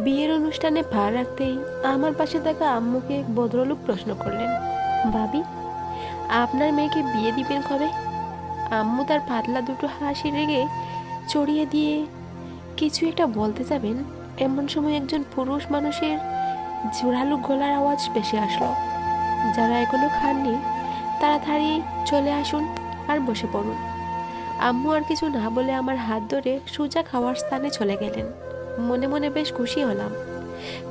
বিয়ের অনুষ্ঠানে পা রাখতেই আমার পাশে থাকা আম্মুকে এক ভদ্রলোক প্রশ্ন করলেন, ভাবি, আপনার মেয়েকে বিয়ে দিবেন কবে? আম্মু তার পাতলা দুটো হাসি রেগে চড়িয়ে দিয়ে কিছু একটা বলতে যাবেন, এমন সময় একজন পুরুষ মানুষের জোরালো গলার আওয়াজ ভেসে আসলো, যারা এখনো খাননি তাড়াতাড়ি চলে আসুন আর বসে পড়ুন। আম্মু আর কিছু না বলে আমার হাত ধরে সোজা খাওয়ার স্থানে চলে গেলেন। মনে মনে বেশ খুশি হলাম,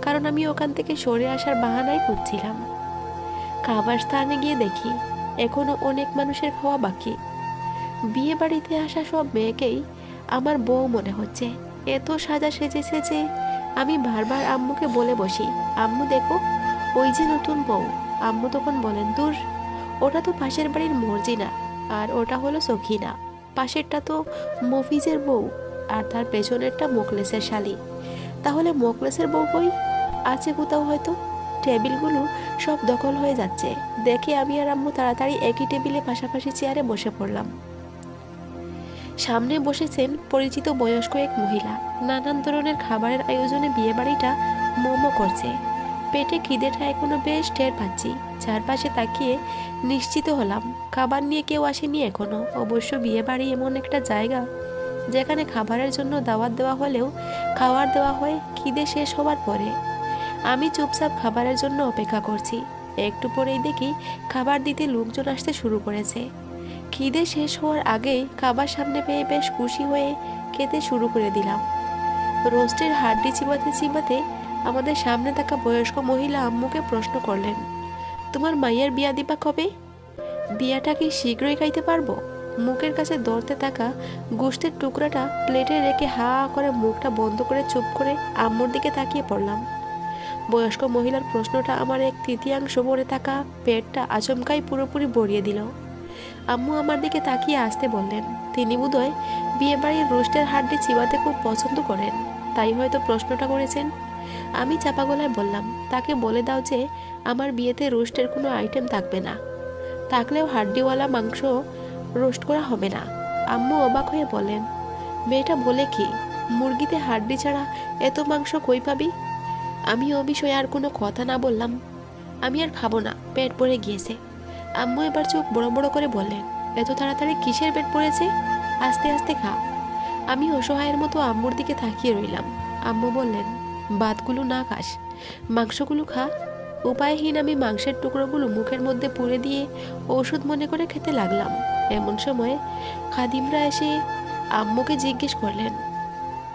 কারণ আমি ওখান থেকে সরে আসার বাহানাই খুঁজছিলাম। খাবার স্থানে গিয়ে দেখি এখনো অনেক মানুষের খাওয়া বাকি। বিয়ে বাড়িতে আসা সব মেয়েকেই আমার বউ মনে হচ্ছে, এত সাজা সেজেছে যে আমি বারবার আম্মুকে বলে বসি, আম্মু দেখো ওই যে নতুন বউ। আম্মু তখন বলেন, দূর, ওটা তো পাশের বাড়ির মর্জিনা, আর ওটা হলো সখিনা। পাশেরটা তো মফিজের বউ, আর তার পেছনেরটা মোকলেসের শালি। তাহলে মোকলেসের বউ কই? আছে কোথাও হয়তো। টেবিলগুলো সব দখল হয়ে যাচ্ছে দেখে আমি আর আম্মু তাড়াতাড়ি একই টেবিলে পাশাপাশি চেয়ারে বসে পড়লাম। সামনে বসেছেন পরিচিত বয়স্ক এক মহিলা। নানান ধরনের খাবারের আয়োজনে বিয়ে বাড়িটা মোমো করছে। পেটে খিদেটা এখনো বেশ টের পাচ্ছি। চারপাশে তাকিয়ে নিশ্চিত হলাম খাবার নিয়ে কেউ আসেনি এখনো। অবশ্য বিয়ে বাড়ি এমন একটা জায়গা যেখানে খাবারের জন্য দাওয়াত দেওয়া হলেও খাবার দেওয়া হয় খিদে শেষ হবার পরে। আমি চুপচাপ খাবারের জন্য অপেক্ষা করছি। একটু পরেই দেখি খাবার দিতে লোকজন আসতে শুরু করেছে। খিদে শেষ হওয়ার আগেই খাবার সামনে পেয়ে বেশ খুশি হয়ে খেতে শুরু করে দিলাম। রোস্টের হাড্ডি চিবাতে চিবাতে আমাদের সামনে থাকা বয়স্ক মহিলা আম্মুকে প্রশ্ন করলেন, তোমার মাইয়ের বিয়া দিবা কবে? বিয়াটা কি শীঘ্রই খাইতে পারবো? মুখের কাছে ধরতে থাকা গোশতের টুকরাটা প্লেটে রেখে হা করে মুখটা বন্ধ করে চুপ করে আম্মুর দিকে তাকিয়ে পড়লাম। বয়স্ক মহিলার প্রশ্নটা আমার এক তৃতীয়াংশ ভরে থাকা পেটটা আচমকাই পুরোপুরি ভরিয়ে দিল। আম্মু আমার দিকে তাকিয়ে আসতে বললেন, তিনি বোধহয় বিয়ে বাড়ির রোস্টের হাড্ডি চিবাতে খুব পছন্দ করেন, তাই হয়তো প্রশ্নটা করেছেন। আমি চাপা গলায় বললাম, তাকে বলে দাও যে আমার বিয়েতে রোস্টের কোনো আইটেম থাকবে না, থাকলেও হাড্ডিওয়ালা মাংস রোস্ট করা হবে না। আম্মু অবাক হয়ে বলেন, মেয়েটা বলে কি, মুরগিতে হাড্ডি ছাড়া এত মাংস কই পাবি? আমি ও বিষয়ে আর কোনো কথা না বললাম। আমি আর খাবো না, পেট ভরে গিয়েছে। আম্মু এবার চোখ বড় বড় করে বললেন, এত তাড়াতাড়ি কিসের পেট পড়েছে? আস্তে আস্তে খা। আমি অসহায়ের মতো আম্মুর দিকে তাকিয়ে রইলাম। আম্মু বললেন, ভাতগুলো না খাস, মাংসগুলো খা। উপায়হীন আমি মাংসের টুকরোগুলো মুখের মধ্যে পুরে দিয়ে ওষুধ মনে করে খেতে লাগলাম। এমন সময় খাদিমরা এসে আম্মুকে জিজ্ঞেস করলেন,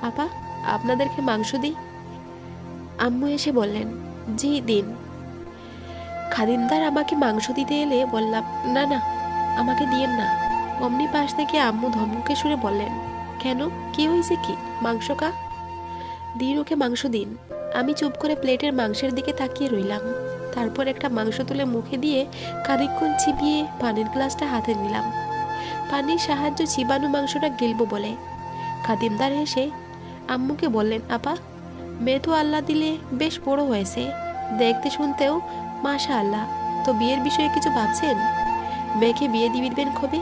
আপা, আপনাদেরকে মাংস দিই? আম্মু এসে বললেন, জি দিন। খাদিমদার আমাকে মাংস দিতে এলে বললাম, না না, আমাকে দিয়েন না। অমনি পাশ থেকে আম্মু ধমকে সুরে বললেন, কেন, কি হয়েছে কি? মাংস কা দিন, ওকে মাংস দিন। আমি চুপ করে প্লেটের মাংসের দিকে তাকিয়ে রইলাম। তারপর একটা মাংস তুলে মুখে দিয়ে খানিকক্ষণ চিবিয়ে পানির গ্লাসটা হাতে নিলাম, পানির সাহায্য চিবানো মাংসটা গিলবো বলে। খাদিমদার হেসে আম্মুকে বললেন, আপা, মেয়ে তো আল্লাহ দিলে বেশ বড় হয়েছে, দেখতে শুনতেও মাশা আল্লাহ। তো বিয়ের বিষয়ে কিছু ভাবছেন? মেয়েকে বিয়ে দিবেন কবে?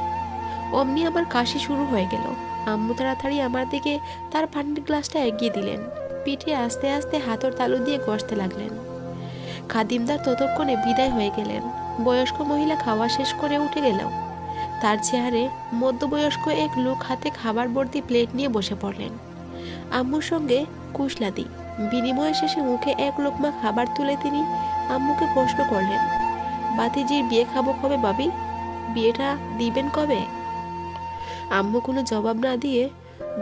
অমনি আমার কাশি শুরু হয়ে গেল। আম্মু তাড়াতাড়ি আমার দিকে তার পানির গ্লাসটা এগিয়ে দিলেন, পিঠে আস্তে আস্তে হাতর তালু দিয়ে ঘষতে লাগলেন। খাদিমদার ততক্ষণে বিদায় হয়ে গেলেন। বয়স্ক মহিলা খাওয়া শেষ করে উঠে গেল। তার চেয়ারে মধ্যবয়স্ক এক লোক হাতে খাবার ভর্তি প্লেট নিয়ে বসে পড়লেন। আম্মুর সঙ্গে কুশলাদি বিনিময় শেষে মুখে এক লোকমা খাবার তুলে তিনি আম্মুকে প্রশ্ন করলেন, বাতিজির বিয়ে খাবো কবে ভাবি? বিয়েটা দিবেন কবে? আম্মু কোনো জবাব না দিয়ে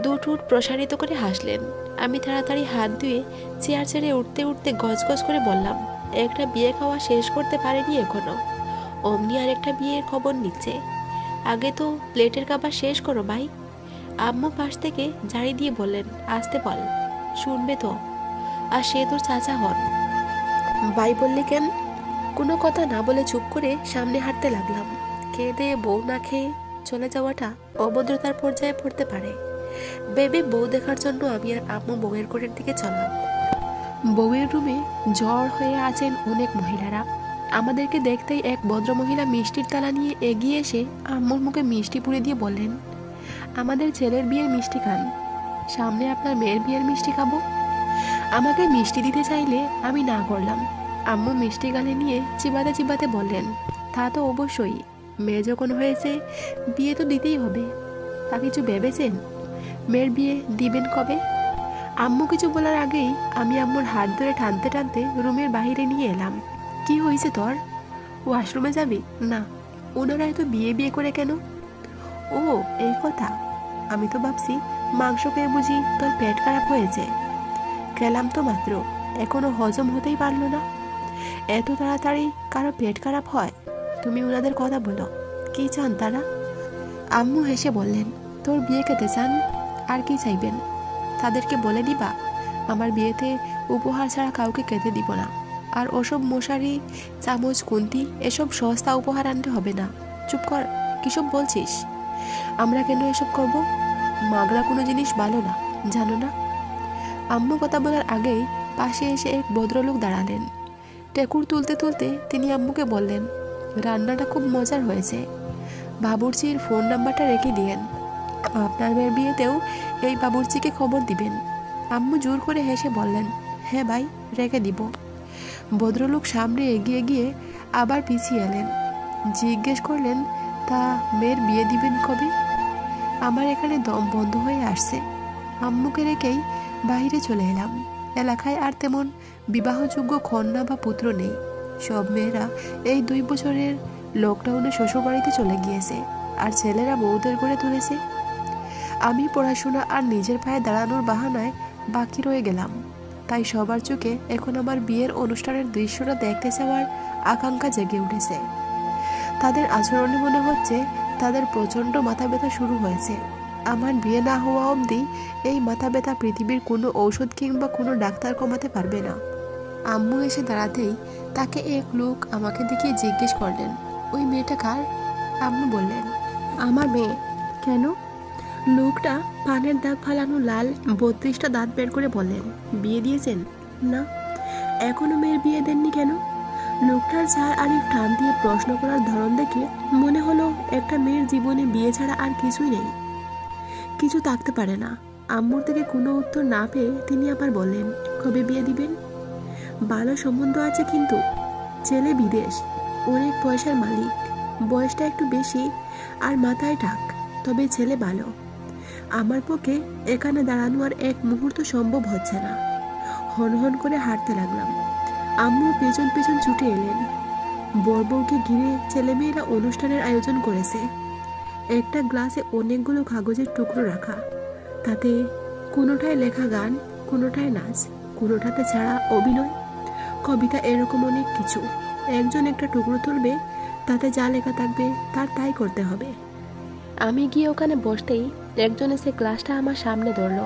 দু ঠোঁট প্রসারিত করে হাসলেন। আমি তাড়াতাড়ি হাত ধুয়ে চেয়ার ছেড়ে উঠতে উঠতে গজগজ করে বললাম, একটা বিয়ে খাওয়া শেষ করতে পারেনি এখনো, অমনি আর একটা বিয়ের খবর নিচ্ছে। আগে তো প্লেটের খাবার শেষ করো ভাই। আম্মু পাশ থেকে ঝাড়ি দিয়ে বললেন, আসতে বল, শুনবে তো, আর সে তোর চাচা হন। ভাই বললি কেন? কোনো কথা না বলে চুপ করে সামনে হাঁটতে লাগলাম। খেয়ে দিয়ে বউ না খেয়ে চলে যাওয়াটা অভদ্রতার পর্যায়ে পড়তে পারে ভেবে বউ দেখার জন্য আমি আর আম্মু বউয়ের কোণের দিকে চললাম। বউয়ের রুমে জ্বর হয়ে আছেন অনেক মহিলারা। আমাদেরকে দেখতেই এক ভদ্রমহিলা মিষ্টির তালা নিয়ে এগিয়ে এসে আম্মুর মুখে মিষ্টি পুড়ে দিয়ে বললেন, আমাদের ছেলের বিয়ের মিষ্টি খান, সামনে আপনার মেয়ের বিয়ের মিষ্টি খাবো। আমাকে মিষ্টি দিতে চাইলে আমি না করলাম। আম্মু মিষ্টি গালে নিয়ে চিবাতে চিবাতে বললেন, তা তো অবশ্যই, মেয়ে যখন হয়েছে বিয়ে তো দিতেই হবে। তা কিছু ভেবেছেন? মেয়ের বিয়ে দিবেন কবে? আম্মু কিছু বলার আগেই আমি আম্মুর হাত ধরে টানতে টানতে রুমের বাইরে নিয়ে এলাম। কি হয়েছে তোর? ওয়াশরুমে যাবি? না। ওনারা এত বিয়ে বিয়ে করে কেন? ও এই কথা। আমি তো ভাবছি মাংস পেয়ে বুঝি তোর পেট খারাপ হয়েছে। খেলাম তো মাত্র, এখনো হজম হতেই পারলো না। এত তাড়াতাড়ি কারো পেট খারাপ হয়? তুমি ওনাদের কথা বলো, কি চান তারা? আম্মু হেসে বললেন, তোর বিয়ে খেতে চান, আর কি চাইবেন? তাদেরকে বলে দিবা আমার বিয়েতে উপহার ছাড়া কাউকে খেতে দিব না। আর ওসব মশারি, চামচ, খুন্তি এসব সস্তা উপহার আনতে হবে না। চুপ কর, কিসব বলছিস? আমরা কেন এসব করব? মাগরা কোনো জিনিস ভালো না, জানো না? আম্মু কথা বলার আগেই পাশে এসে এক ভদ্রলোক দাঁড়ালেন। টেকুর তুলতে তুলতে তিনি আম্মুকে বললেন, রান্নাটা খুব মজার হয়েছে। বাবুর্চির ফোন নাম্বারটা রেখে দিয়েন। আপনার মেয়ের বিয়েতেও এই বাবুর্চিকে খবর দিবেন। আম্মু জোর করে হেসে বললেন, হ্যাঁ ভাই, রেখে দিব। ভদ্রলোক সামনে এগিয়ে গিয়ে আবার পিছিয়ে এলেন। জিজ্ঞেস করলেন, তা মেয়ের বিয়ে দিবেন কবে? আমার এখানে দম বন্ধ হয়ে আসছে। আম্মুকে রেখেই বাইরে চলে এলাম। এলাকায় আর তেমন বিবাহযোগ্য কন্যা বা পুত্র নেই। সব মেয়েরা এই 2 বছরের লকডাউনে শ্বশুরবাড়িতে চলে গিয়েছে, আর ছেলেরা বউদের করে তুলেছে। আমি পড়াশোনা আর নিজের পায়ে দাঁড়ানোর বাহানায় বাকি রয়ে গেলাম। তাই সবার চোখে এখন আমার বিয়ের অনুষ্ঠানের দৃশ্যটা দেখতে চাওয়ার আকাঙ্ক্ষা জেগে উঠেছে। তাদের আচরণে মনে হচ্ছে তাদের প্রচণ্ড মাথা ব্যথা শুরু হয়েছে। আমার বিয়ে না হওয়া অবধি এই মাথা ব্যথা পৃথিবীর কোনো ঔষধ কিংবা কোনো ডাক্তার কমাতে পারবে না। আম্মু এসে দাঁড়াতেই তাকে এক লোক আমাকে দেখিয়ে জিজ্ঞেস করলেন, ওই মেয়েটা কার? আম্মু বললেন, আমার মেয়ে। কেন? লোকটা পানের দাগ ফালানো লাল 32টা দাঁত বের করে বললেন, বিয়ে দিয়েছেন? না। এখনো মেয়ের বিয়ে দেননি কেন? লোকটার চার আরিফ টান দিয়ে প্রশ্ন করার ধরন দেখে মনে হলো একটা মেয়ের জীবনে বিয়ে ছাড়া আর কিছুই নেই, কিছু থাকতে পারে না। আম্মুর থেকে কোনো উত্তর না পেয়ে তিনি আবার বললেন, কবে বিয়ে দিবেন? ভালো সম্বন্ধ আছে, কিন্তু ছেলে বিদেশ, অনেক পয়সার মালিক, বয়সটা একটু বেশি আর মাথায় টাক, তবে ছেলে ভালো। আমার পক্ষে এখানে দাঁড়ানো আর এক মুহূর্ত সম্ভব হচ্ছে না। হনহন করে হাঁটতে লাগলাম। আম্মু পেছন পেছন ছুটে এলেন। বরবউকে ঘিরে ছেলেমেয়েরা অনুষ্ঠানের আয়োজন করেছে। একটা গ্লাসে অনেকগুলো কাগজের টুকরো রাখা, তাতে কোনোটায় লেখা গান, কোনোটায় নাচ, কোনোটাতে ছাড়া অভিনয়, কবিতা, এরকম অনেক কিছু। একজন একটা টুকরো তুলবে, তাতে যা লেখা থাকবে তার তাই করতে হবে। আমি গিয়ে ওখানে বসতেই একজন এসে গ্লাসটা আমার সামনে ধরলো।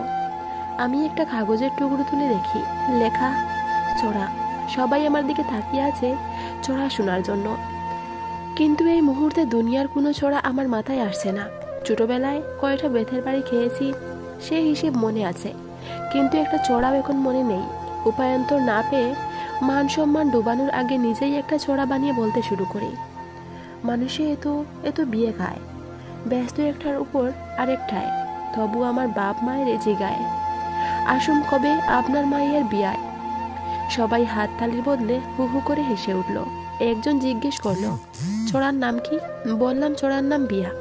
আমি একটা কাগজের টুকরো তুলে দেখি, লেখা চড়া। সবাই আমার দিকে তাকিয়ে আছে চড়া শোনার জন্য, কিন্তু এই মুহূর্তে দুনিয়ার কোনো ছড়া আমার মাথায় আসছে না। ছোটবেলায় কয়টা বেতের বাড়ি খেয়েছি সেই হিসেব মনে আছে, কিন্তু একটা চড়াও এখন মনে নেই। উপায়ন্তর না পেয়ে মান সম্মান ডুবানোর আগে নিজেই একটা চড়া বানিয়ে বলতে শুরু করি, মানুষে এত বিয়ে খায়, ব্যস্ত একটার উপর আরেকটায়, তবু আমার বাপ মায়ের জিগায়, আসুন কবে আপনার মায়ের বিয়ায়। সবাই হাত তালির বদলে হু হু করে হেসে উঠল। একজন জিজ্ঞেস করলো, চড়ার নাম কি? বললাম, চড়ার নাম বিয়া।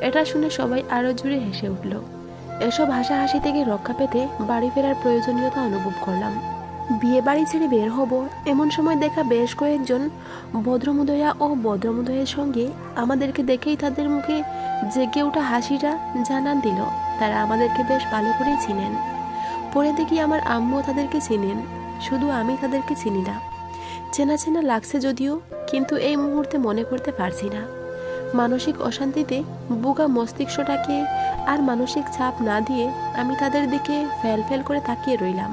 এটা শুনে সবাই আরো জুড়ে হেসে উঠল। এসব হাসাহাসি থেকে রক্ষা পেতে বাড়ি ফেরার প্রয়োজনীয়তা অনুভব করলাম। বিয়ে বাড়ি ছেড়ে বের হব এমন সময় দেখা বেশ কয়েকজন ভদ্রমুদয়া ও ভদ্রমুদয়ের সঙ্গে আমাদেরকে দেখেই তাদের মুখে জেগে ওঠা হাসিটা জানান দিল তারা আমাদেরকে বেশ ভালো করেই চিনেন। পরে দেখি আমার আম্মু তাদেরকে চিনেন, শুধু আমি তাদেরকে চিনি না। চেনা চেনা লাগছে যদিও, কিন্তু এই মুহূর্তে মনে করতে পারছি না। মানসিক অশান্তিতে বুকা মস্তিষ্কটাকে আর মানসিক চাপ না দিয়ে আমি তাদের দিকে ফেল ফেল করে তাকিয়ে রইলাম।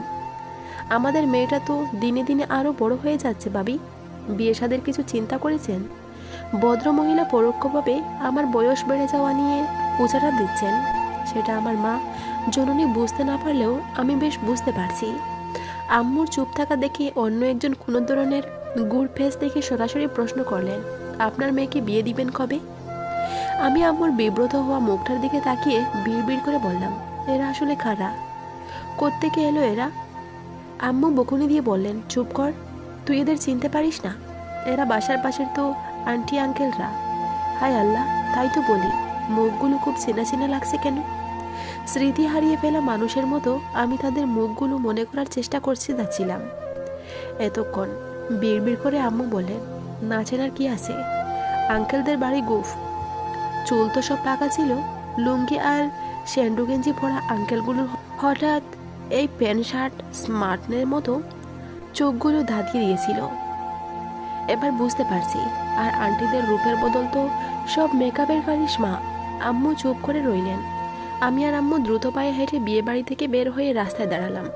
আমাদের মেয়েটা তো দিনে দিনে আরো বড় হয়ে যাচ্ছে ভাবি, বিয়ে শাদের কিছু চিন্তা করেছেন? ভদ্রমহিলা পরোক্ষভাবে আমার বয়স বেড়ে যাওয়া নিয়ে উচাটা দিচ্ছেন। সেটা আমার মা জননী বুঝতে না পারলেও আমি বেশ বুঝতে পারছি। আম্মুর চুপ থাকা দেখে অন্য একজন কোনো ধরনের গুড় ফেস দেখে সরাসরি প্রশ্ন করলেন, আপনার মেয়েকে বিয়ে দিবেন কবে? আমি আম্মুর বিব্রত হওয়া মুখটার দিকে তাকিয়ে বিড়বিড় করে বললাম, এরা আসলে কারা? কোত্থেকে এলো এরা? আম্মু বকুনি দিয়ে বললেন, চুপ কর, তুই এদের চিনতে পারিস না? এরা বাসার পাশের তো আন্টি আঙ্কেলরা। হায় আল্লাহ, তাই তো বলি, মুখগুলো খুব চেনা চেনা লাগছে কেন? স্মৃতি হারিয়ে ফেলা মানুষের মতো আমি তাদের মুখগুলো মনে করার চেষ্টা করতে যাচ্ছিলাম। এতক্ষণ বিড়বিড় করে আম্মু বললেন, না চেনার কি আছে, আঙ্কেলদের বাড়ি গুফ। চুল তো সব পাকা ছিল, লুঙ্গি আর স্যান্ডো গেঞ্জি পরা আঙ্কেলগুলোর হঠাৎ এই প্যান্ট শার্ট স্মার্টনের মতো চোখগুলো ধাঁধিয়ে দিয়েছিল। এবার বুঝতে পারছি, আর আন্টিদের রূপের বদল তো সব মেকআপের কারিশমা। আম্মু চুপ করে রইলেন। আমি আর আম্মু দ্রুত পায়ে হেঁটে বিয়ে বাড়ি থেকে বের হয়ে রাস্তায় দাঁড়ালাম।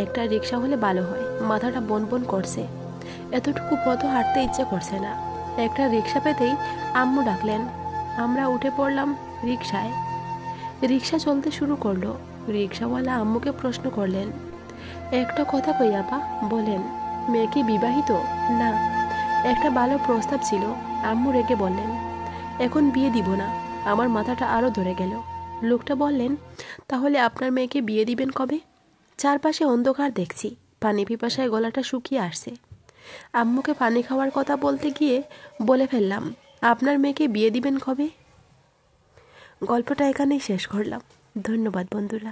একটা রিক্সা হলে ভালো হয়, মাথাটা বন বন করছে, এতটুকু পথও হাঁটতে ইচ্ছে করছে না। একটা রিক্সা পেতেই আম্মু ডাকলেন, আমরা উঠে পড়লাম রিক্সায়। রিক্সা চলতে শুরু করলো। রিক্সাওয়ালা আম্মুকে প্রশ্ন করলেন, একটা কথা কই আপা, বলেন, মেয়ে কি বিবাহিত? না। একটা ভালো প্রস্তাব ছিল। আম্মু রেগে বললেন, এখন বিয়ে দিব না। আমার মাথাটা আরও ধরে গেল। লোকটা বললেন, তাহলে আপনার মেয়েকে বিয়ে দিবেন কবে? চারপাশে অন্ধকার দেখছি, পানি পিপাসায় গলাটা শুকিয়ে আসছে। আম্মুকে পানি খাওয়ার কথা বলতে গিয়ে বলে ফেললাম, আপনার মেয়েকে বিয়ে দিবেন কবে? গল্পটা এখানেই শেষ করলাম। ধন্যবাদ বন্ধুরা।